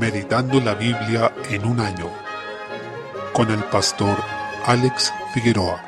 Meditando la Biblia en un año, con el pastor Alex Figueroa.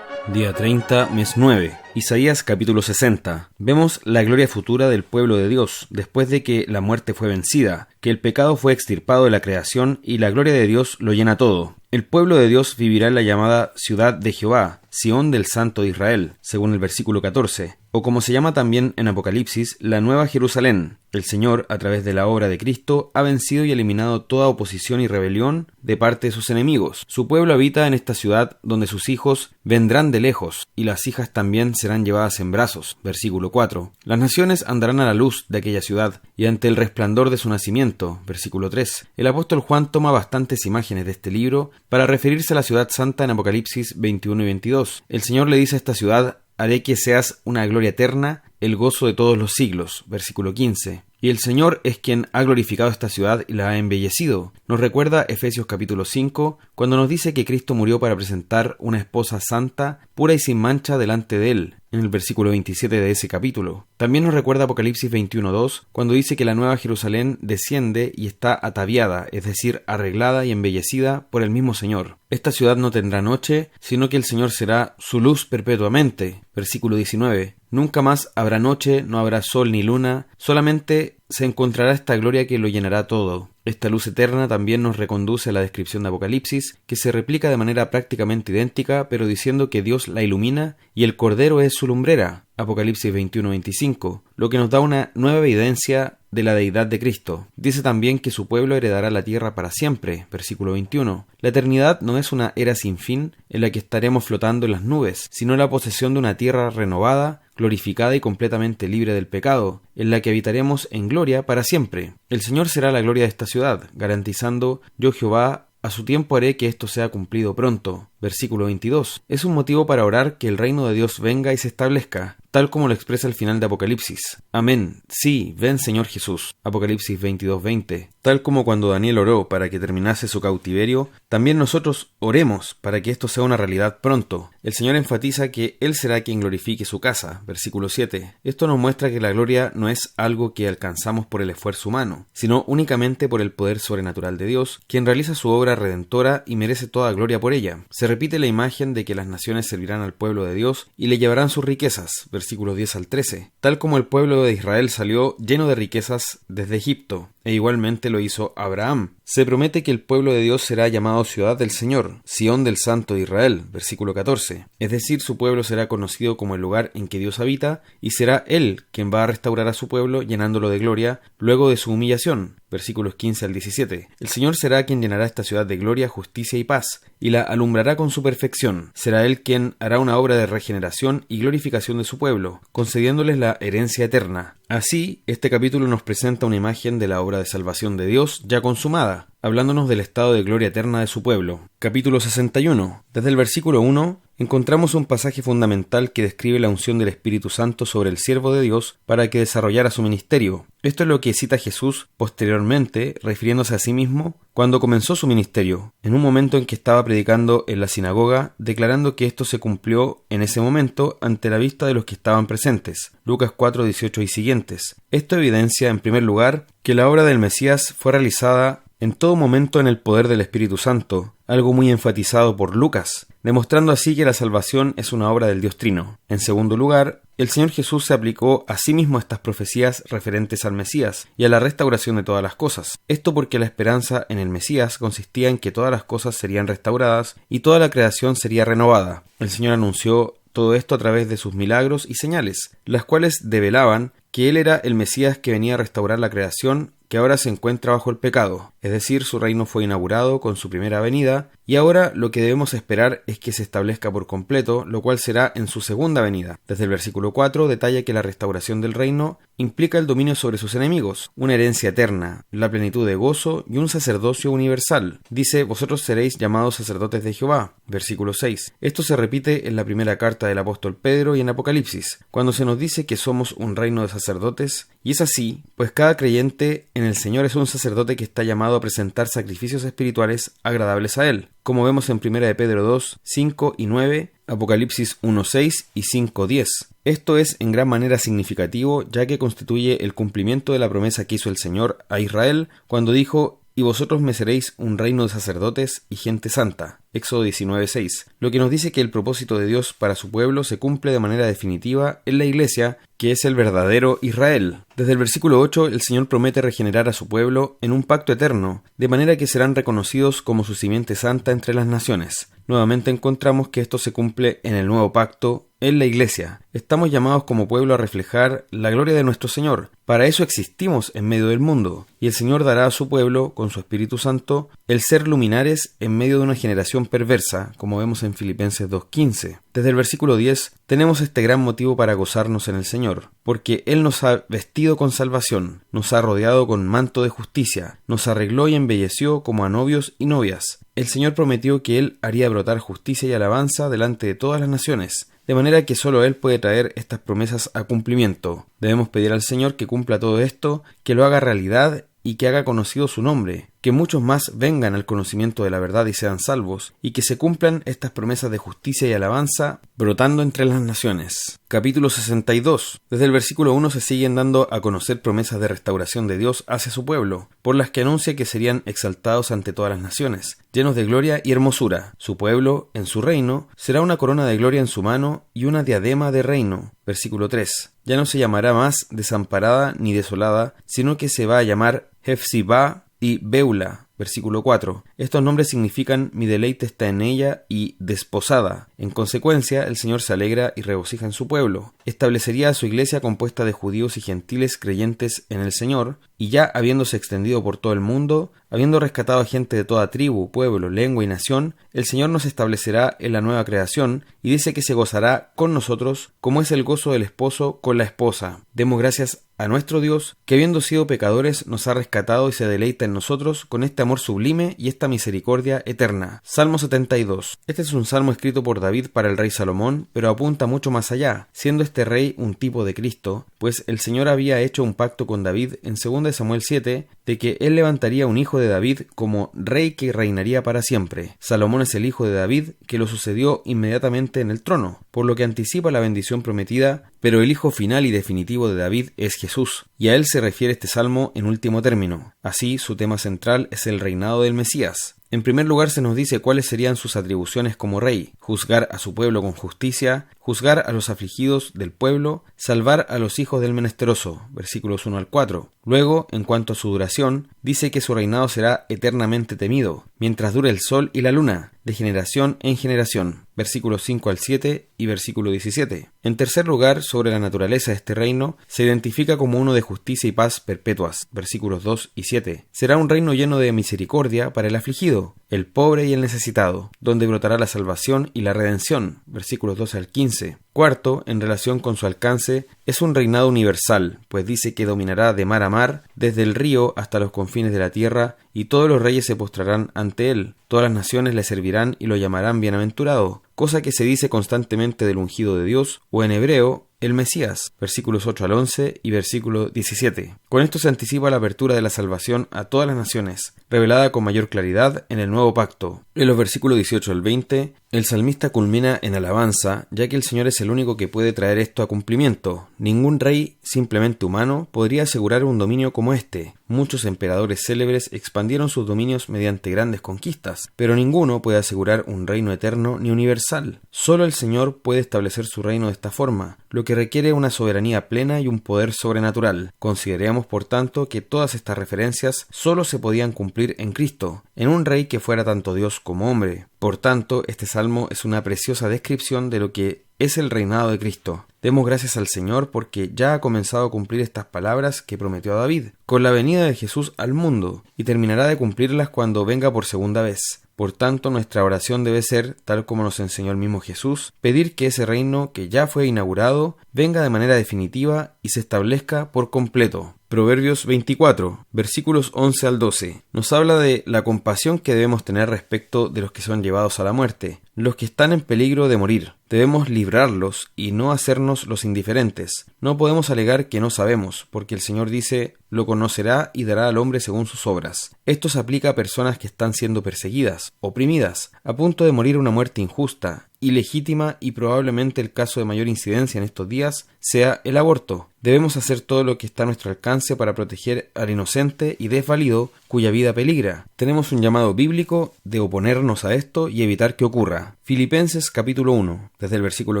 Día 30, mes 9. Isaías capítulo 60. Vemos la gloria futura del pueblo de Dios, después de que la muerte fue vencida, que el pecado fue extirpado de la creación y la gloria de Dios lo llena todo. El pueblo de Dios vivirá en la llamada ciudad de Jehová, Sión del Santo de Israel, según el versículo 14, o como se llama también en Apocalipsis, la Nueva Jerusalén. El Señor, a través de la obra de Cristo, ha vencido y eliminado toda oposición y rebelión de parte de sus enemigos. Su pueblo habita en esta ciudad donde sus hijos vendrán de lejos, y las hijas también serán llevadas en brazos. Versículo 4. Las naciones andarán a la luz de aquella ciudad, y ante el resplandor de su nacimiento. Versículo 3. El apóstol Juan toma bastantes imágenes de este libro para referirse a la ciudad santa en Apocalipsis 21 y 22. El Señor le dice a esta ciudad: haré que seas una gloria eterna, el gozo de todos los siglos. Versículo 15. Y el Señor es quien ha glorificado esta ciudad y la ha embellecido. Nos recuerda Efesios capítulo 5, cuando nos dice que Cristo murió para presentar una esposa santa, pura y sin mancha delante de Él, en el versículo 27 de ese capítulo. También nos recuerda Apocalipsis 21:2, cuando dice que la Nueva Jerusalén desciende y está ataviada, es decir, arreglada y embellecida por el mismo Señor. Esta ciudad no tendrá noche, sino que el Señor será su luz perpetuamente. Versículo 19. Nunca más habrá noche, no habrá sol ni luna, solamente se encontrará esta gloria que lo llenará todo. Esta luz eterna también nos reconduce a la descripción de Apocalipsis, que se replica de manera prácticamente idéntica, pero diciendo que Dios la ilumina y el Cordero es su lumbrera. Apocalipsis 21:25, lo que nos da una nueva evidencia de la deidad de Cristo. Dice también que su pueblo heredará la tierra para siempre. Versículo 21. La eternidad no es una era sin fin en la que estaremos flotando en las nubes, sino la posesión de una tierra renovada, glorificada y completamente libre del pecado, en la que habitaremos en gloria para siempre. El Señor será la gloria de esta ciudad, garantizando: yo Jehová, a su tiempo haré que esto sea cumplido pronto. Versículo 22. Es un motivo para orar que el reino de Dios venga y se establezca, tal como lo expresa el final de Apocalipsis. Amén. Sí, ven Señor Jesús. Apocalipsis 22:20. Tal como cuando Daniel oró para que terminase su cautiverio, también nosotros oremos para que esto sea una realidad pronto. El Señor enfatiza que Él será quien glorifique su casa. Versículo 7. Esto nos muestra que la gloria no es algo que alcanzamos por el esfuerzo humano, sino únicamente por el poder sobrenatural de Dios, quien realiza su obra redentora y merece toda gloria por ella. Se repite la imagen de que las naciones servirán al pueblo de Dios y le llevarán sus riquezas. Versículos 10 al 13. Tal como el pueblo de Israel salió lleno de riquezas desde Egipto, e igualmente lo hizo Abraham. Se promete que el pueblo de Dios será llamado ciudad del Señor, Sión del Santo de Israel. Versículo 14. Es decir, su pueblo será conocido como el lugar en que Dios habita, y será Él quien va a restaurar a su pueblo llenándolo de gloria luego de su humillación. Versículos 15 al 17. El Señor será quien llenará esta ciudad de gloria, justicia y paz, y la alumbrará con su perfección. Será Él quien hará una obra de regeneración y glorificación de su pueblo, concediéndoles la herencia eterna. Así, este capítulo nos presenta una imagen de la obra de salvación de Dios ya consumada, hablándonos del estado de gloria eterna de su pueblo. Capítulo 61. Desde el versículo 1 encontramos un pasaje fundamental que describe la unción del Espíritu Santo sobre el siervo de Dios para que desarrollara su ministerio. Esto es lo que cita Jesús posteriormente, refiriéndose a sí mismo cuando comenzó su ministerio, en un momento en que estaba predicando en la sinagoga, declarando que esto se cumplió en ese momento ante la vista de los que estaban presentes. Lucas 4:18 y siguientes. Esto evidencia, en primer lugar, que la obra del Mesías fue realizada en todo momento en el poder del Espíritu Santo, algo muy enfatizado por Lucas, demostrando así que la salvación es una obra del Dios Trino. En segundo lugar, el Señor Jesús se aplicó a sí mismo a estas profecías referentes al Mesías y a la restauración de todas las cosas. Esto porque la esperanza en el Mesías consistía en que todas las cosas serían restauradas y toda la creación sería renovada. El Señor anunció todo esto a través de sus milagros y señales, las cuales develaban que Él era el Mesías que venía a restaurar la creación que ahora se encuentra bajo el pecado, es decir, su reino fue inaugurado con su primera venida, y ahora lo que debemos esperar es que se establezca por completo, lo cual será en su segunda venida. Desde el versículo 4 detalla que la restauración del reino implica el dominio sobre sus enemigos, una herencia eterna, la plenitud de gozo y un sacerdocio universal. Dice: vosotros seréis llamados sacerdotes de Jehová. Versículo 6. Esto se repite en la primera carta del apóstol Pedro y en Apocalipsis, cuando se nos dice que somos un reino de sacerdotes, y es así, pues cada creyente en el Señor es un sacerdote que está llamado a presentar sacrificios espirituales agradables a Él, como vemos en 1 de Pedro 2, 5 y 9, Apocalipsis 1, 6 y 5, 10. Esto es en gran manera significativo, ya que constituye el cumplimiento de la promesa que hizo el Señor a Israel cuando dijo: y vosotros me seréis un reino de sacerdotes y gente santa. Éxodo 19:6, lo que nos dice que el propósito de Dios para su pueblo se cumple de manera definitiva en la Iglesia, que es el verdadero Israel. Desde el versículo 8, el Señor promete regenerar a su pueblo en un pacto eterno, de manera que serán reconocidos como su simiente santa entre las naciones. Nuevamente encontramos que esto se cumple en el nuevo pacto, en la Iglesia. Estamos llamados como pueblo a reflejar la gloria de nuestro Señor. Para eso existimos en medio del mundo, y el Señor dará a su pueblo, con su Espíritu Santo, el ser luminares en medio de una generación perversa, como vemos en Filipenses 2:15. Desde el versículo 10 tenemos este gran motivo para gozarnos en el Señor, porque Él nos ha vestido con salvación, nos ha rodeado con manto de justicia, nos arregló y embelleció como a novios y novias. El Señor prometió que Él haría brotar justicia y alabanza delante de todas las naciones, de manera que solo Él puede traer estas promesas a cumplimiento. Debemos pedir al Señor que cumpla todo esto, que lo haga realidad y que haga conocido su nombre, que muchos más vengan al conocimiento de la verdad y sean salvos, y que se cumplan estas promesas de justicia y alabanza brotando entre las naciones. Capítulo 62. Desde el versículo 1 se siguen dando a conocer promesas de restauración de Dios hacia su pueblo, por las que anuncia que serían exaltados ante todas las naciones, llenos de gloria y hermosura. Su pueblo, en su reino, será una corona de gloria en su mano y una diadema de reino. Versículo 3. Ya no se llamará más desamparada ni desolada, sino que se va a llamar Hefzibá y Beula. Versículo 4. Estos nombres significan mi deleite está en ella y desposada. En consecuencia, el Señor se alegra y regocija en su pueblo. Establecería a su iglesia compuesta de judíos y gentiles creyentes en el Señor, y ya habiéndose extendido por todo el mundo, habiendo rescatado a gente de toda tribu, pueblo, lengua y nación, el Señor nos establecerá en la nueva creación, y dice que se gozará con nosotros, como es el gozo del esposo con la esposa. Demos gracias a nuestro Dios, que habiendo sido pecadores, nos ha rescatado y se deleita en nosotros con este amor sublime y esta misericordia eterna. Salmo 72. Este es un salmo escrito por David para el rey Salomón, pero apunta mucho más allá, siendo este rey un tipo de Cristo, pues el Señor había hecho un pacto con David en 2 Samuel 7, de que él levantaría un hijo de David como rey que reinaría para siempre. Salomón es el hijo de David, que lo sucedió inmediatamente en el trono, por lo que anticipa la bendición prometida, pero el hijo final y definitivo de David es Jesús, y a él se refiere este salmo en último término. Así, su tema central es el reinado del Mesías. En primer lugar se nos dice cuáles serían sus atribuciones como rey: juzgar a su pueblo con justicia, juzgar a los afligidos del pueblo, salvar a los hijos del menesteroso, versículos 1 al 4. Luego, en cuanto a su duración, dice que su reinado será eternamente temido, mientras dure el sol y la luna, de generación en generación, versículos 5 al 7 y versículo 17. En tercer lugar, sobre la naturaleza de este reino, se identifica como uno de justicia y paz perpetuas, versículos 2 y 7. Será un reino lleno de misericordia para el afligido, el pobre y el necesitado, donde brotará la salvación y la redención, versículos 12 al 15. Cuarto, en relación con su alcance, es un reinado universal, pues dice que dominará de mar a mar, desde el río hasta los confines de la tierra, y todos los reyes se postrarán ante él. Todas las naciones le servirán y lo llamarán bienaventurado, cosa que se dice constantemente del ungido de Dios, o en hebreo, el Mesías, versículos 8 al 11 y versículo 17. Con esto se anticipa la apertura de la salvación a todas las naciones, revelada con mayor claridad en el nuevo pacto. En los versículos 18 al 20, el salmista culmina en alabanza, ya que el Señor es el único que puede traer esto a cumplimiento. Ningún rey, simplemente humano, podría asegurar un dominio como este. Muchos emperadores célebres expandieron sus dominios mediante grandes conquistas, pero ninguno puede asegurar un reino eterno ni universal. Solo el Señor puede establecer su reino de esta forma, lo que requiere una soberanía plena y un poder sobrenatural. Consideremos, por tanto, que todas estas referencias solo se podían cumplir en Cristo, en un rey que fuera tanto Dios como hombre. Por tanto, este salmo es una preciosa descripción de lo que es el reinado de Cristo. Demos gracias al Señor porque ya ha comenzado a cumplir estas palabras que prometió a David, con la venida de Jesús al mundo, y terminará de cumplirlas cuando venga por segunda vez. Por tanto, nuestra oración debe ser, tal como nos enseñó el mismo Jesús, pedir que ese reino que ya fue inaugurado venga de manera definitiva y se establezca por completo. Proverbios 24, versículos 11 al 12, nos habla de la compasión que debemos tener respecto de los que son llevados a la muerte, los que están en peligro de morir. Debemos librarlos y no hacernos los indiferentes. No podemos alegar que no sabemos, porque el Señor dice: lo conocerá y dará al hombre según sus obras. Esto se aplica a personas que están siendo perseguidas, oprimidas, a punto de morir una muerte injusta, ilegítima, y probablemente el caso de mayor incidencia en estos días sea el aborto. Debemos hacer todo lo que está a nuestro alcance para proteger al inocente y desvalido cuya vida peligra. Tenemos un llamado bíblico de oponernos a esto y evitar que ocurra. Filipenses capítulo 1, desde el versículo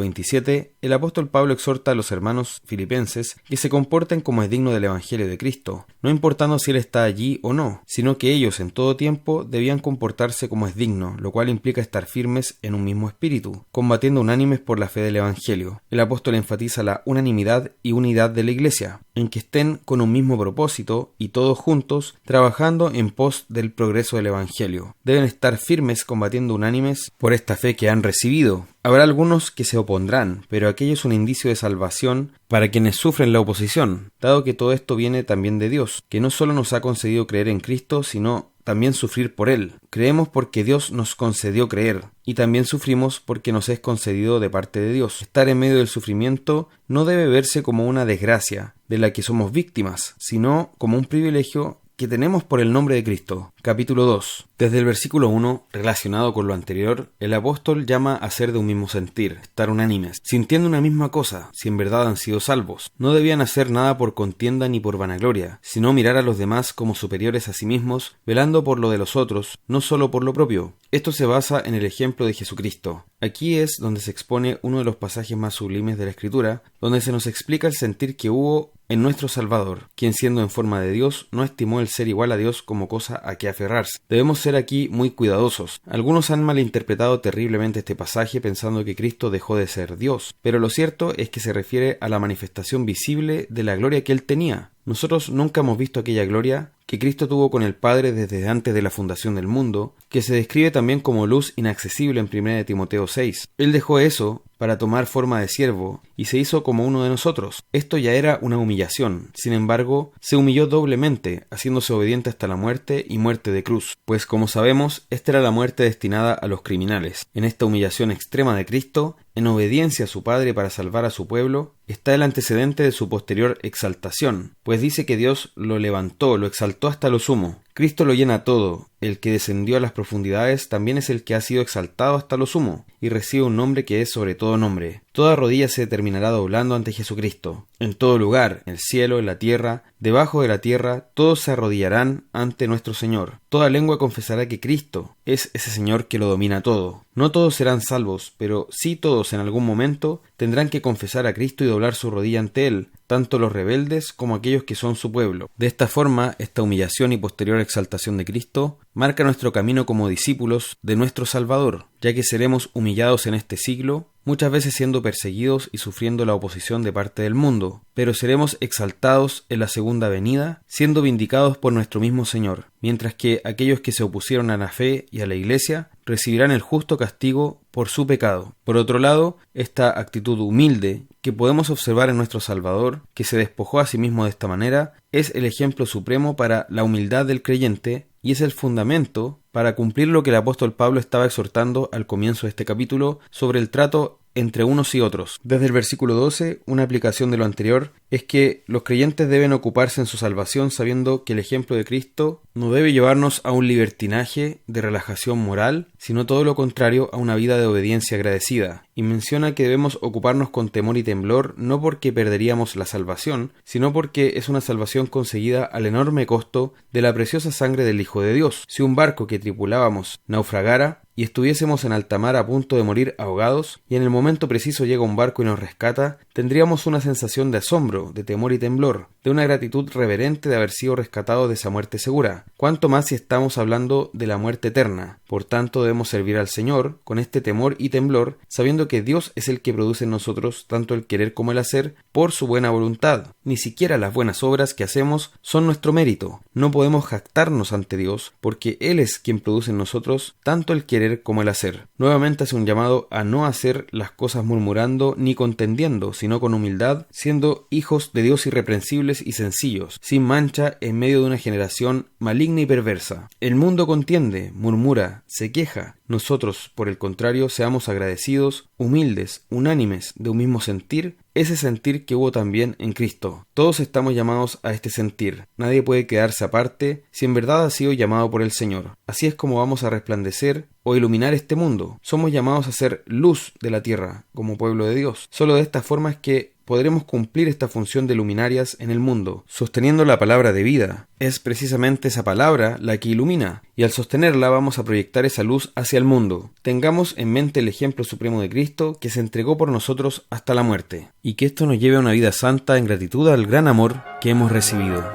27, el apóstol Pablo exhorta a los hermanos filipenses que se comporten como es digno del Evangelio de Cristo, no importando si él está allí o no, sino que ellos en todo tiempo debían comportarse como es digno, lo cual implica estar firmes en un mismo espíritu, combatiendo unánimes por la fe del Evangelio. El apóstol enfatiza la unanimidad y unidad de la Iglesia, en que estén con un mismo propósito y todos juntos trabajando en pos del progreso del Evangelio. Deben estar firmes combatiendo unánimes por esta fe que han recibido. Habrá algunos que se opondrán, pero aquello es un indicio de salvación para quienes sufren la oposición, dado que todo esto viene también de Dios, que no solo nos ha concedido creer en Cristo, sino también sufrir por Él. Creemos porque Dios nos concedió creer, y también sufrimos porque nos es concedido de parte de Dios. Estar en medio del sufrimiento no debe verse como una desgracia de la que somos víctimas, sino como un privilegio que tenemos por el nombre de Cristo. Capítulo 2. Desde el versículo 1, relacionado con lo anterior, el apóstol llama a ser de un mismo sentir, estar unánimes, sintiendo una misma cosa, si en verdad han sido salvos. No debían hacer nada por contienda ni por vanagloria, sino mirar a los demás como superiores a sí mismos, velando por lo de los otros, no solo por lo propio. Esto se basa en el ejemplo de Jesucristo. Aquí es donde se expone uno de los pasajes más sublimes de la Escritura, donde se nos explica el sentir que hubo en nuestro Salvador, quien siendo en forma de Dios, no estimó el ser igual a Dios como cosa a que aferrarse. Debemos ser aquí muy cuidadosos. Algunos han malinterpretado terriblemente este pasaje pensando que Cristo dejó de ser Dios, pero lo cierto es que se refiere a la manifestación visible de la gloria que Él tenía. Nosotros nunca hemos visto aquella gloria que Cristo tuvo con el Padre desde antes de la fundación del mundo, que se describe también como luz inaccesible en 1 Timoteo 6. Él dejó eso para tomar forma de siervo y se hizo como uno de nosotros. Esto ya era una humillación. Sin embargo, se humilló doblemente, haciéndose obediente hasta la muerte y muerte de cruz. Pues como sabemos, esta era la muerte destinada a los criminales. En esta humillación extrema de Cristo, en obediencia a su Padre para salvar a su pueblo, está el antecedente de su posterior exaltación, pues dice que Dios lo levantó, lo exaltó hasta lo sumo. Cristo lo llena todo. El que descendió a las profundidades también es el que ha sido exaltado hasta lo sumo, y recibe un nombre que es sobre todo nombre. Toda rodilla se terminará doblando ante Jesucristo. En todo lugar, en el cielo, en la tierra, debajo de la tierra, todos se arrodillarán ante nuestro Señor. Toda lengua confesará que Cristo es ese Señor que lo domina todo. No todos serán salvos, pero sí todos en algún momento tendrán que confesar a Cristo y doblar su rodilla ante Él, tanto los rebeldes como aquellos que son su pueblo. De esta forma, esta humillación y posterior exaltación de Cristo marca nuestro camino como discípulos de nuestro Salvador, ya que seremos humillados en este siglo, muchas veces siendo perseguidos y sufriendo la oposición de parte del mundo, pero seremos exaltados en la segunda venida, siendo vindicados por nuestro mismo Señor, mientras que aquellos que se opusieron a la fe y a la Iglesia recibirán el justo castigo por su pecado. Por otro lado, esta actitud humilde que podemos observar en nuestro Salvador, que se despojó a sí mismo de esta manera, es el ejemplo supremo para la humildad del creyente y es el fundamento para cumplir lo que el apóstol Pablo estaba exhortando al comienzo de este capítulo sobre el trato entre unos y otros. Desde el versículo 12, una aplicación de lo anterior es que los creyentes deben ocuparse en su salvación sabiendo que el ejemplo de Cristo no debe llevarnos a un libertinaje de relajación moral, sino todo lo contrario, a una vida de obediencia agradecida. Y menciona que debemos ocuparnos con temor y temblor no porque perderíamos la salvación, sino porque es una salvación conseguida al enorme costo de la preciosa sangre del Hijo de Dios. Si un barco que tripulábamos naufragara y estuviésemos en alta mar a punto de morir ahogados, y en el momento preciso llega un barco y nos rescata, tendríamos una sensación de asombro, de temor y temblor, de una gratitud reverente de haber sido rescatados de esa muerte segura. Cuánto más si estamos hablando de la muerte eterna. Por tanto, debemos servir al Señor con este temor y temblor, sabiendo que Dios es el que produce en nosotros tanto el querer como el hacer por su buena voluntad. Ni siquiera las buenas obras que hacemos son nuestro mérito. No podemos jactarnos ante Dios, porque Él es quien produce en nosotros tanto el querer como el hacer. Nuevamente hace un llamado a no hacer las cosas murmurando ni contendiendo, sino con humildad, siendo hijos de Dios irreprensibles simples y sencillos, sin mancha, en medio de una generación maligna y perversa. El mundo contiende, murmura, se queja. Nosotros, por el contrario, seamos agradecidos, humildes, unánimes, de un mismo sentir, ese sentir que hubo también en Cristo. Todos estamos llamados a este sentir. Nadie puede quedarse aparte si en verdad ha sido llamado por el Señor. Así es como vamos a resplandecer o iluminar este mundo. Somos llamados a ser luz de la tierra, como pueblo de Dios. Solo de esta forma es que podremos cumplir esta función de luminarias en el mundo, sosteniendo la palabra de vida. Es precisamente esa palabra la que ilumina, y al sostenerla vamos a proyectar esa luz hacia el mundo. Tengamos en mente el ejemplo supremo de Cristo, que se entregó por nosotros hasta la muerte, y que esto nos lleve a una vida santa en gratitud al gran amor que hemos recibido.